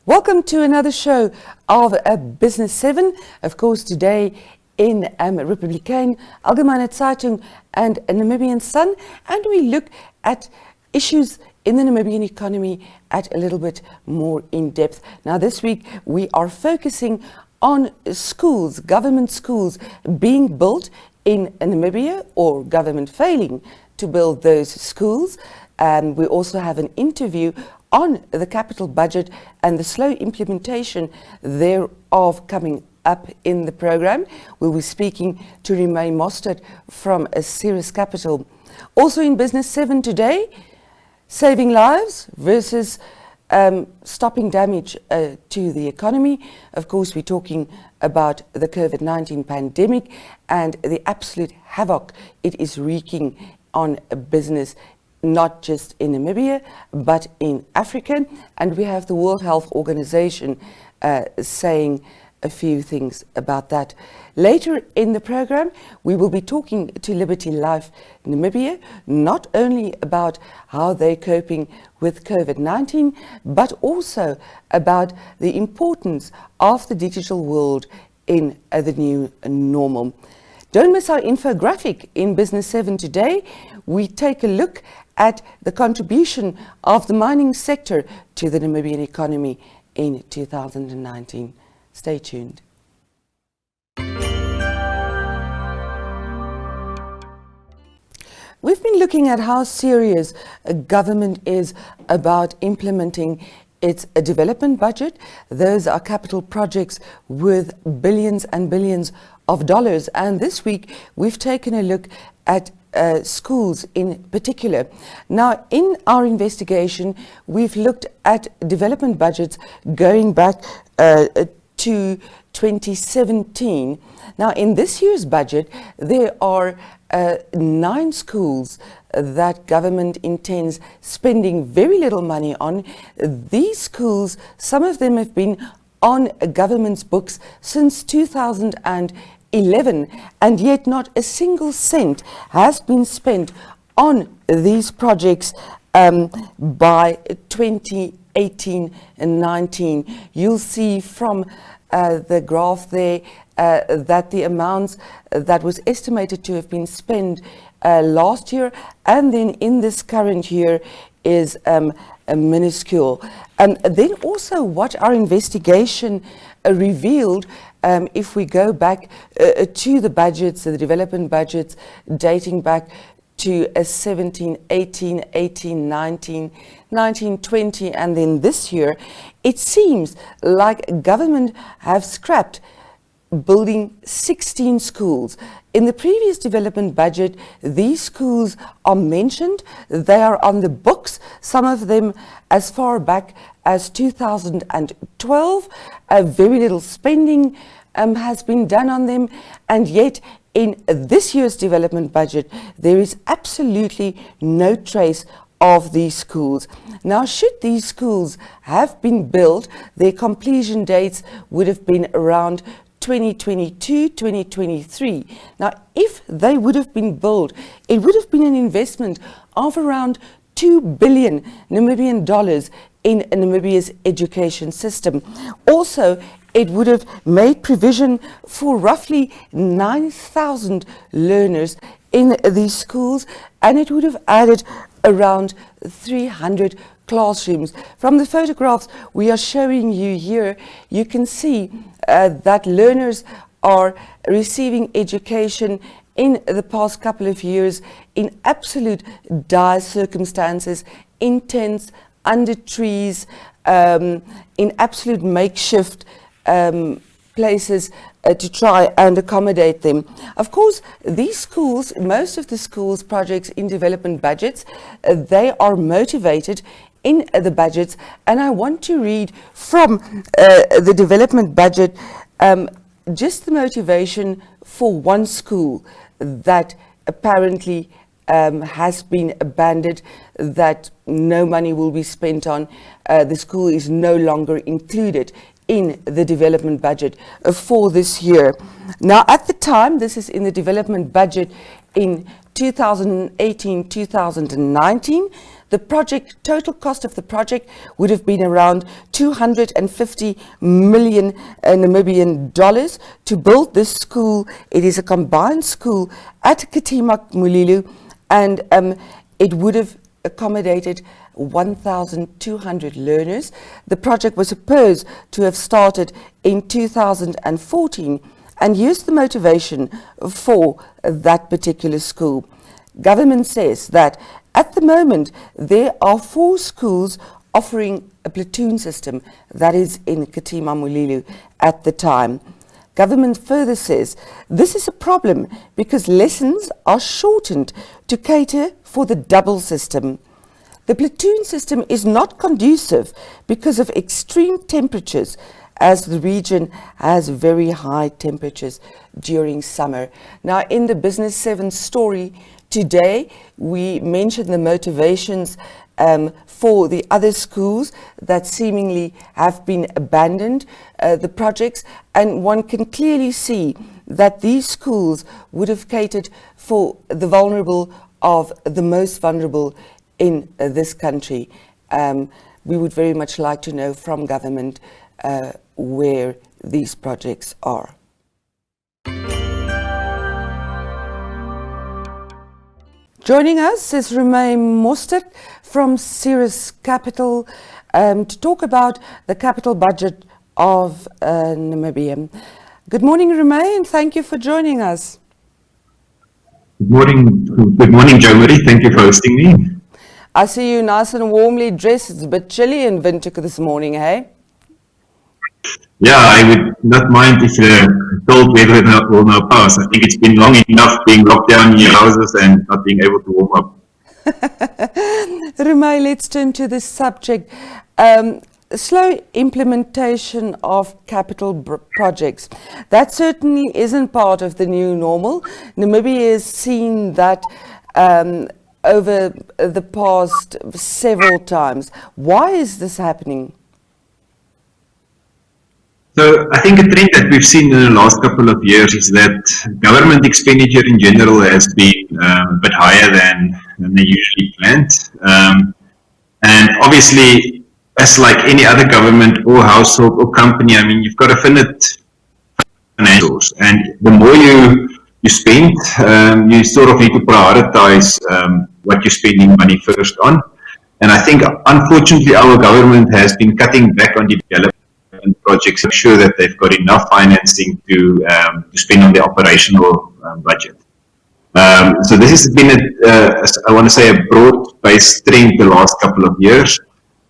Welcome to another show of Business 7. Of course, today in Republikein, Algemene Zeitung and Namibian Sun. And we look at issues in the Namibian economy at a little bit more in depth. Now, this week we are focusing on schools, government schools being built in Namibia or government failing to build those schools. And we also have an interview on the capital budget and the slow implementation thereof coming up in the program. We'll be speaking to Romé Mostert from Cirrus Capital. Also in Business 7 today, saving lives versus stopping damage to the economy. Of course, we're talking about the COVID-19 pandemic and the absolute havoc it is wreaking on business, not just in Namibia, but in Africa. And we have the World Health Organization saying a few things about that. Later in the program, we will be talking to Liberty Life Namibia, not only about how they're coping with COVID-19, but also about the importance of the digital world in the new normal. Don't miss our infographic in Business 7 today. We take a look at the contribution of the mining sector to the Namibian economy in 2019. Stay tuned. We've been looking at how serious a government is about implementing its development budget. Those are capital projects with billions and billions of dollars. And this week we've taken a look at schools in particular. Now, in our investigation, we've looked at development budgets going back to 2017. Now, in this year's budget, there are 9 schools that government intends spending very little money on. These schools, some of them have been on government's books since 2011, and yet not a single cent has been spent on these projects by 2018 and 19. You'll see from the graph there that the amounts that was estimated to have been spent last year and then in this current year is minuscule. Then also what our investigation revealed, if we go back to the budgets, the development budgets dating back to 17, 18, 18, 19, 19, 20, and then this year, it seems like government have scrapped building 16 schools. In the previous development budget, these schools are mentioned. They are on the books, some of them as far back as 2012. Very little spending has been done on them, and yet in this year's development budget, there is absolutely no trace of these schools. Now, should these schools have been built, their completion dates would have been around 2022, 2023. Now, if they would have been built, it would have been an investment of around 2 billion Namibian dollars in Namibia's education system. Also, it would have made provision for roughly 9,000 learners in these schools, and it would have added around 300 classrooms. From the photographs we are showing you here, you can see that learners are receiving education in the past couple of years in absolute dire circumstances, in tents, under trees, in absolute makeshift places to try and accommodate them. Of course, these schools, most of the schools' projects in development budgets, they are motivated in the budgets, and I want to read from the development budget just the motivation for one school that apparently has been abandoned, that no money will be spent on. The school is no longer included in the development budget for this year. Now, at the time, this is in the development budget in 2018-2019, the total cost of the project would have been around 250 million Namibian dollars to build this school. It is a combined school at Katima Mulilo, and it would have accommodated 1,200 learners. The project was supposed to have started in 2014, and here's the motivation for that particular school. Government says that at the moment there are 4 schools offering a platoon system that is in Katima Mulilo at the time. Government further says this is a problem because lessons are shortened to cater for the double system. The platoon system is not conducive because of extreme temperatures, as the region has very high temperatures during summer. Now, in the Business 7 story today, we mentioned the motivations for the other schools that seemingly have been abandoned, the projects, and one can clearly see that these schools would have catered for the vulnerable of the most vulnerable in this country. We would very much like to know from government where these projects are. Joining us is Romé Mostert from Cirrus Capital to talk about the capital budget of Namibia. Good morning, Romé, and thank you for joining us. Good morning, Jo Marie. Thank you for hosting me. I see you nice and warmly dressed. It's a bit chilly in Windhoek this morning, hey? Yeah, I would not mind if the cold weather will now pass. I think it's been long enough being locked down in your houses and not being able to warm up. Romé, let's turn to this subject. Slow implementation of capital projects. That certainly isn't part of the new normal. Namibia has seen that over the past several times. Why is this happening? So I think a trend that we've seen in the last couple of years is that government expenditure in general has been a bit higher than they usually planned. And obviously, as like any other government or household or company, I mean, you've got a finite financials, and the more you spend, you sort of need to prioritize what you're spending money first on. And I think, unfortunately, our government has been cutting back on development projects to ensure that they've got enough financing to spend on the operational budget. So this has been, I want to say, a broad-based trend the last couple of years.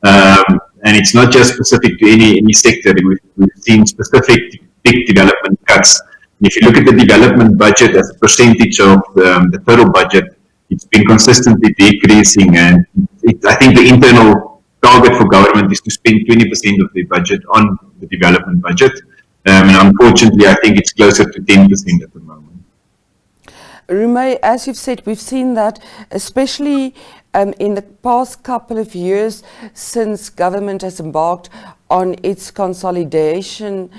And it's not just specific to any sector. We've seen specific big development cuts. And if you look at the development budget as a percentage of the total budget, it's been consistently decreasing. And I think the internal target for government is to spend 20% of their budget on the development budget. And unfortunately, I think it's closer to 10% at the moment. Romé, as you've said, we've seen that especially in the past couple of years since government has embarked on its consolidation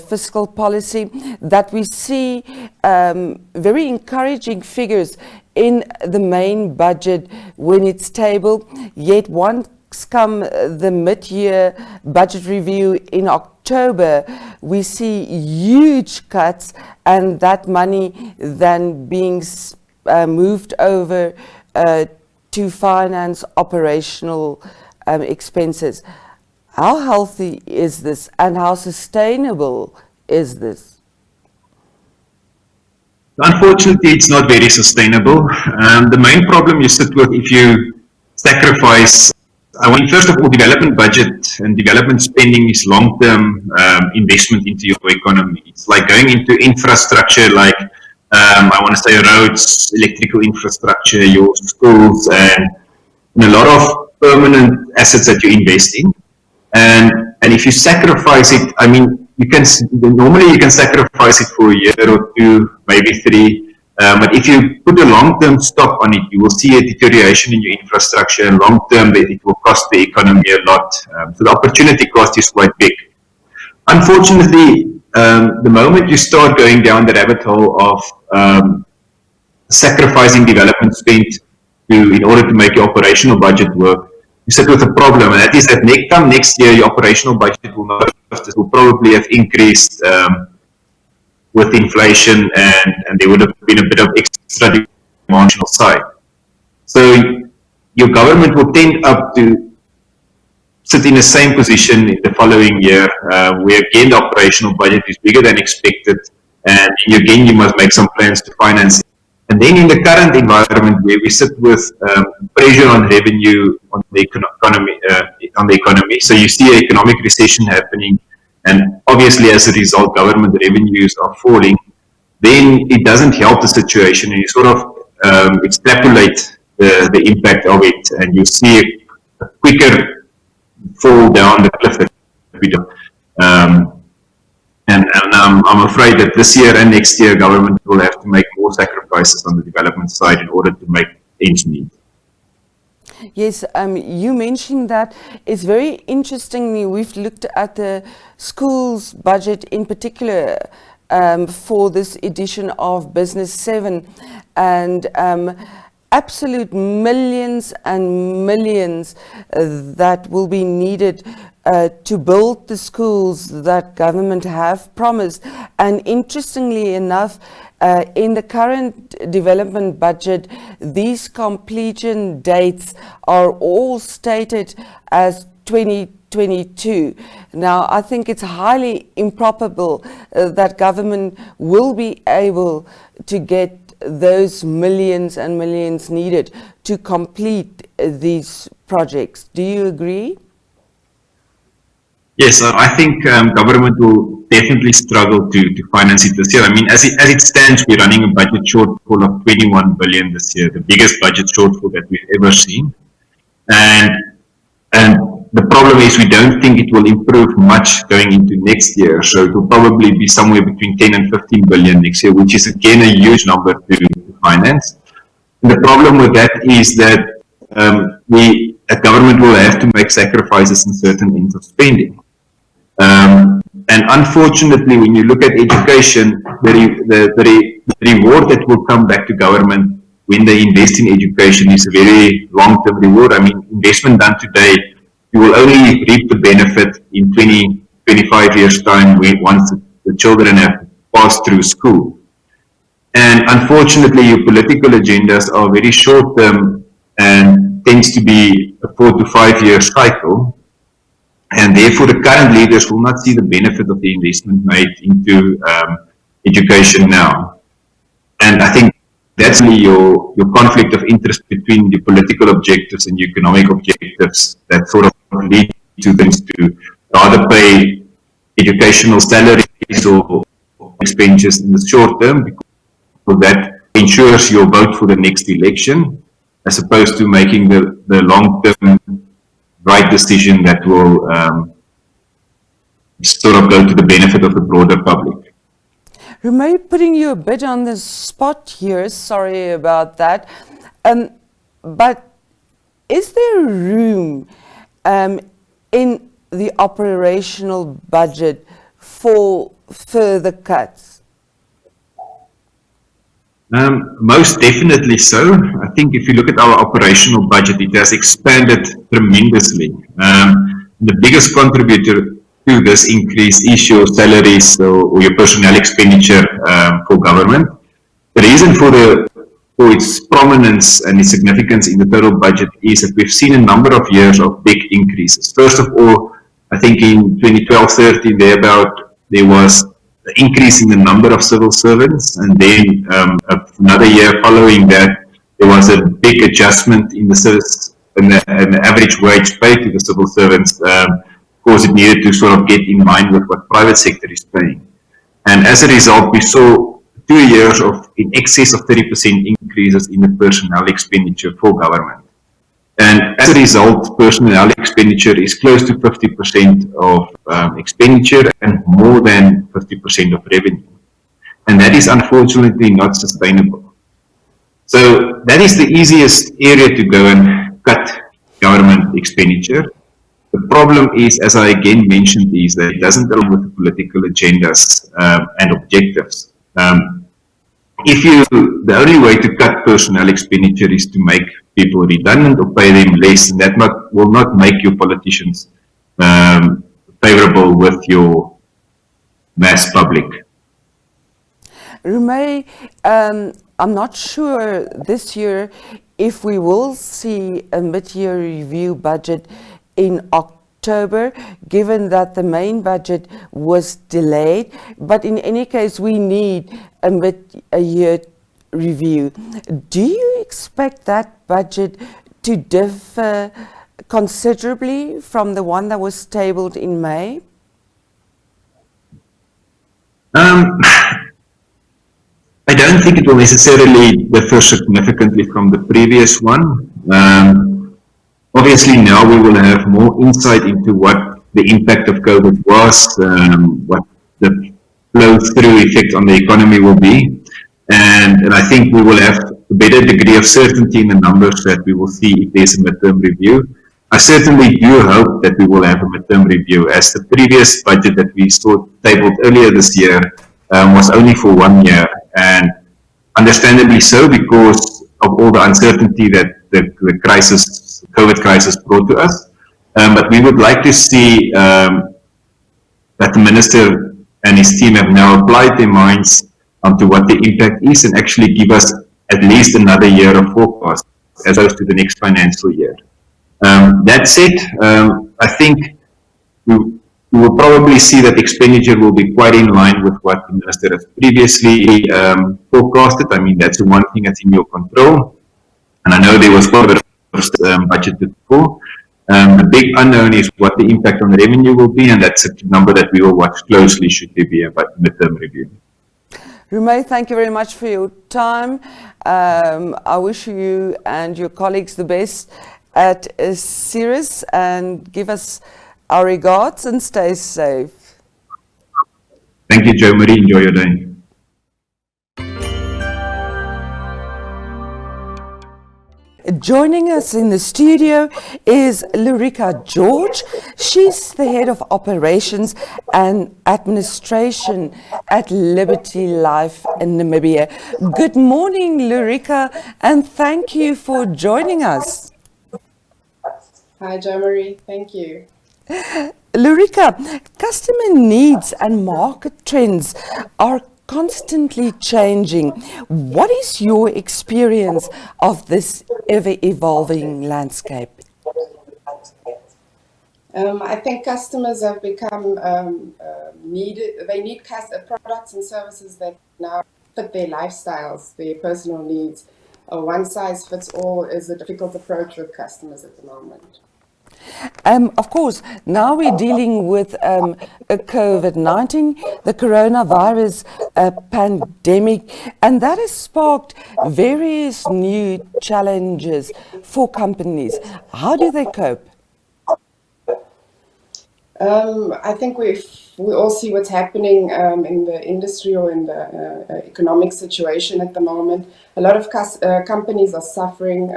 fiscal policy, that we see very encouraging figures in the main budget when it's tabled, yet once come the mid-year budget review in October, we see huge cuts, and that money then being moved over to finance operational expenses. How healthy is this, and how sustainable is this? Unfortunately, it's not very sustainable. The main problem you sit with if you sacrifice, first of all, development budget and development spending is long-term investment into your economy. It's like going into infrastructure like, I want to say roads, electrical infrastructure, your schools, and a lot of permanent assets that you invest in. And if you sacrifice it, I mean, normally you can sacrifice it for a year or two, maybe 3. But if you put a long-term stop on it, you will see a deterioration in your infrastructure, and long-term it will cost the economy a lot. So the opportunity cost is quite big. unfortunately, the moment you start going down the rabbit hole of sacrificing development spend in order to make your operational budget work, you sit with a problem, and that is that next year your operational budget will probably have increased with inflation, and there would have been a bit of extra demand on the side. So your government will tend up to sit in the same position in the following year, where again the operational budget is bigger than expected, and again you must make some plans to finance it. And then in the current environment where we sit with pressure on revenue on the economy, so you see an economic recession happening, and obviously as a result government revenues are falling, then it doesn't help the situation, and you sort of extrapolate the impact of it, and you see a quicker fall down the cliff that we do. And I'm afraid that this year and next year, government will have to make more sacrifices on the development side in order to make ends meet. Yes, you mentioned that. It's very interesting. We've looked at the schools budget in particular for this edition of Business 7, and absolute millions and millions that will be needed to build the schools that government have promised. And interestingly enough, in the current development budget, these completion dates are all stated as 2022. Now, I think it's highly improbable that government will be able to get those millions and millions needed to complete these projects. Do you agree? Yes, I think government will definitely struggle to finance it this year. I mean, as it stands, we're running a budget shortfall of 21 billion this year, the biggest budget shortfall that we've ever seen. And the problem is we don't think it will improve much going into next year. So it will probably be somewhere between 10 and 15 billion next year, which is again a huge number to finance. And the problem with that is that a government will have to make sacrifices in certain ends of spending. And unfortunately, when you look at education, the reward that will come back to government when they invest in education is a very long-term reward. I mean, investment done today, you will only reap the benefit in 20, 25 years' time once the children have passed through school. And unfortunately, your political agendas are very short-term and tends to be a 4 to 5 year cycle. And therefore, the current leaders will not see the benefit of the investment made into education now. And I think that's really your conflict of interest between the political objectives and economic objectives that sort of lead to things to rather pay educational salaries or expenditures in the short term, because that ensures your vote for the next election, as opposed to making the long-term right decision that will sort of go to the benefit of the broader public. Romé, putting you a bit on the spot here, sorry about that, but is there room in the operational budget for further cuts? Most definitely so. I think if you look at our operational budget, it has expanded tremendously. The biggest contributor to this increase is your salaries or your personnel expenditure for government. The reason for its prominence and its significance in the total budget is that we've seen a number of years of big increases. First of all, I think in 2012-13 there was the increase in the number of civil servants, and then another year following that, there was a big adjustment in the service and the average wage paid to the civil servants, because it needed to sort of get in line with what private sector is paying. And as a result, we saw 2 years of in excess of 30% increases in the personnel expenditure for government. And as a result, personnel expenditure is close to 50% of expenditure and more than 50% of revenue. And that is unfortunately not sustainable. So that is the easiest area to go and cut government expenditure. The problem is, as I again mentioned, is that it doesn't align with the political agendas and objectives. If you, the only way to cut personnel expenditure is to make people redundant or pay them less, and that will not make your politicians favorable with your mass public. Romé, I'm not sure this year if we will see a mid-year review budget in October, given that the main budget was delayed. But in any case, we need a mid-year review. Do you expect that budget to differ considerably from the one that was tabled in May? I don't think it will necessarily differ significantly from the previous one. Obviously now we will have more insight into what the impact of COVID was, what the flow-through effect on the economy will be, and I think we will have a better degree of certainty in the numbers that we will see if there's a midterm review. I certainly do hope that we will have a midterm review, as the previous budget that we saw tabled earlier this year was only for 1 year, and understandably so, because of all the uncertainty that the COVID crisis brought to us. But we would like to see that the minister and his team have now applied their minds onto what the impact is and actually give us at least another year of forecast as opposed to the next financial year. That said, I think we will probably see that expenditure will be quite in line with what the minister has previously forecasted. I mean, that's the one thing that's in your control. And I know there was quite a bit of budgeted for. The big unknown is what the impact on the revenue will be, and that's a number that we will watch closely should there be a midterm review. Romé, thank you very much for your time. I wish you and your colleagues the best at Cirrus, and give us our regards and stay safe. Thank you, Jo Marie. Enjoy your day. Joining us in the studio is Laurika George. She's the head of operations and administration at Liberty Life in Namibia. Good morning, Laurika, and thank you for joining us. Hi, Jo Marie. Thank you. Laurika, customer needs and market trends are constantly changing. What is your experience of this ever-evolving landscape? I think customers have become they need products and services that now fit their lifestyles, their personal needs. A one-size-fits-all is a difficult approach with customers at the moment. Of course, now we're dealing with COVID-19, the coronavirus pandemic, and that has sparked various new challenges for companies. How do they cope? I think we all see what's happening in the industry or in the economic situation at the moment. A lot of companies are suffering.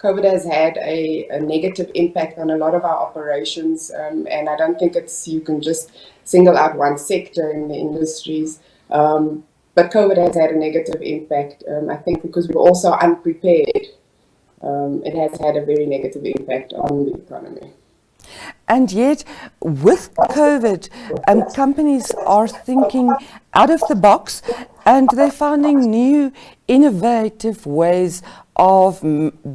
COVID has had a negative impact on a lot of our operations, and I don't think you can just single out one sector in the industries. But COVID has had a negative impact, I think, because we're also unprepared. It has had a very negative impact on the economy. And yet, with COVID, companies are thinking out of the box, and they're finding new, innovative ways of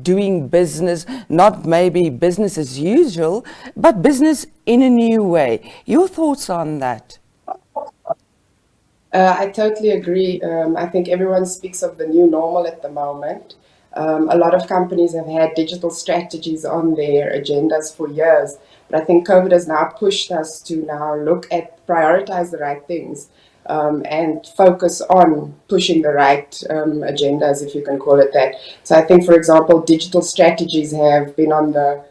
doing business, not maybe business as usual, but business in a new way. Your thoughts on that? I totally agree. I think everyone speaks of the new normal at the moment. A lot of companies have had digital strategies on their agendas for years, but I think COVID has now pushed us to now prioritize the right things and focus on pushing the right agendas, if you can call it that. So I think, for example, digital strategies have been on the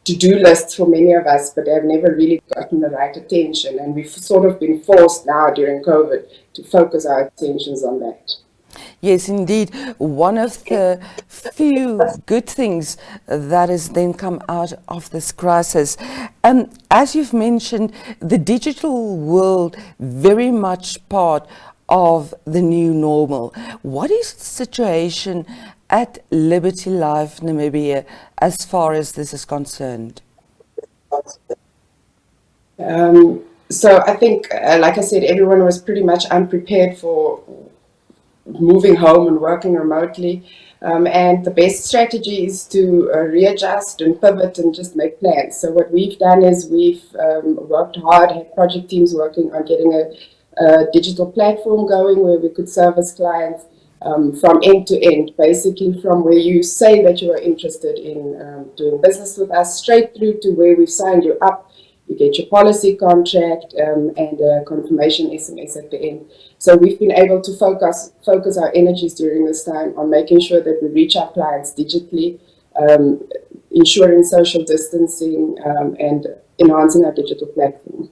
to-do lists for many of us, but they've never really gotten the right attention, and we've sort of been forced now during COVID to focus our attentions on that. Yes, indeed. One of the few good things that has then come out of this crisis. As you've mentioned, the digital world very much part of the new normal. What is the situation at Liberty Life Namibia as far as this is concerned? So I think, like I said, everyone was pretty much unprepared for moving home and working remotely. And the best strategy is to readjust and pivot and just make plans. So what we've done is we've worked hard, had project teams working on getting a digital platform going where we could service clients from end to end, basically from where you say that you are interested in doing business with us, straight through to where we've signed you up. You get your policy contract and a confirmation SMS at the end. So we've been able to focus our energies during this time on making sure that we reach our clients digitally, ensuring social distancing and enhancing our digital platform.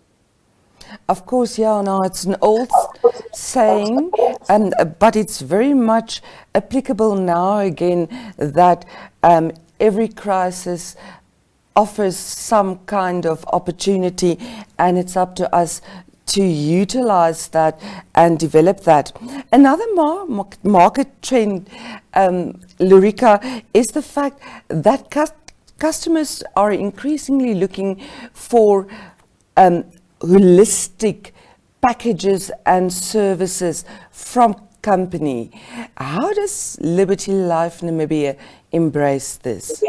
Of course, yeah, no, it's an old saying, but it's very much applicable now again that every crisis offers some kind of opportunity, and it's up to us to utilize that and develop that. Another market trend, Laurika, is the fact that customers are increasingly looking for holistic packages and services from company. How does Liberty Life Namibia embrace this?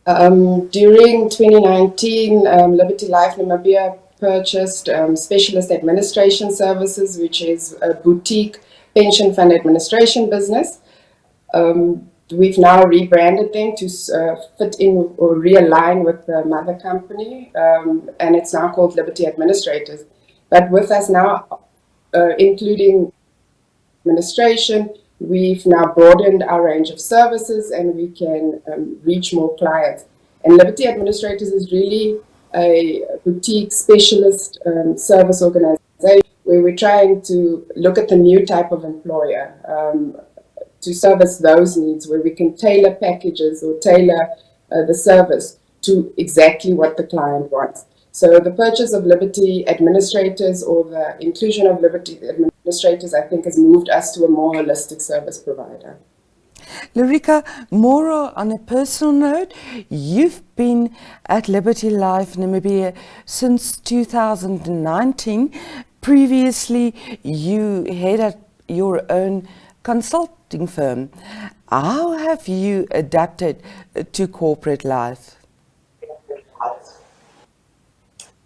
During 2019, Liberty Life Namibia purchased Specialist Administration Services, which is a boutique pension fund administration business. We've now rebranded them to fit in or realign with the mother company, and it's now called Liberty Administrators. But with us now, including administration, we've now broadened our range of services and we can reach more clients. And Liberty Administrators is really a boutique specialist service organization where we're trying to look at the new type of employer to service those needs, where we can tailor packages or tailor the service to exactly what the client wants. So the purchase of Liberty Administrators or the inclusion of Liberty Administrators, I think, has moved us to a more holistic service provider. Laurika, more on a personal note, you've been at Liberty Life Namibia since 2019. Previously, you headed your own consulting firm. How have you adapted to corporate life?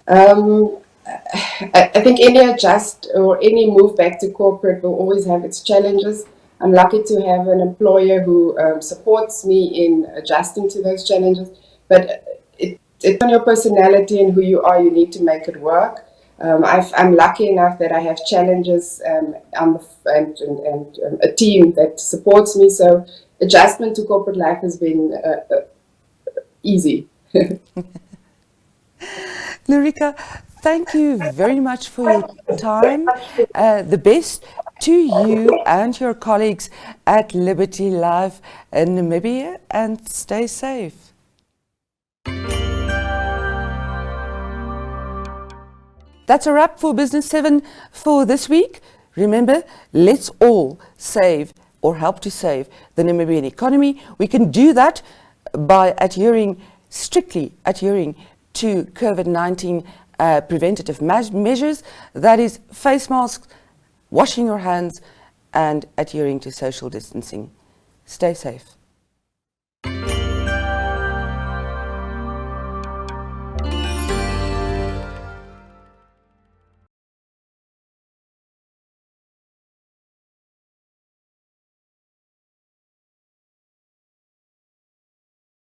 I think any adjust or any move back to corporate will always have its challenges. I'm lucky to have an employer who supports me in adjusting to those challenges, but it's on your personality and who you are, you need to make it work. I'm lucky enough that I have challenges and a team that supports me, so adjustment to corporate life has been easy. Laurika, thank you very much for your time. The best to you and your colleagues at Liberty Life in Namibia, and stay safe. That's a wrap for Business 7 for this week. Remember, let's all save or help to save the Namibian economy. We can do that by strictly adhering to COVID-19 preventative measures, that is face masks, washing your hands and adhering to social distancing. Stay safe.